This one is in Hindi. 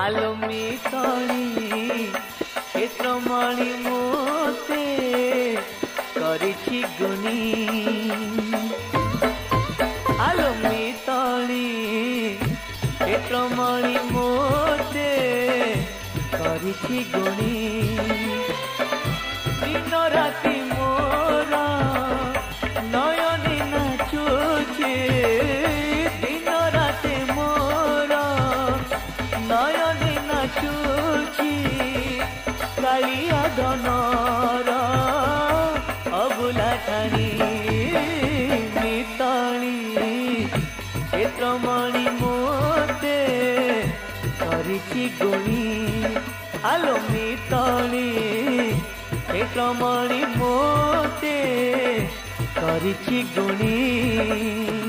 आलोमी तणी क्षेत्रमणि मोते करिछि गुणी आलोमी तणी क्षेत्रमणि मोते करिछि गुणी दिन राति मोर नयनी नाचुछि दिन राति मोर नयनी नाचुछि कालिया धनर अबुला ठाणी मिताणी क्षेत्रमणि मोते करिछि गुणी आलो मिताणी क्षेत्रमणि मोते करिछि गुणी।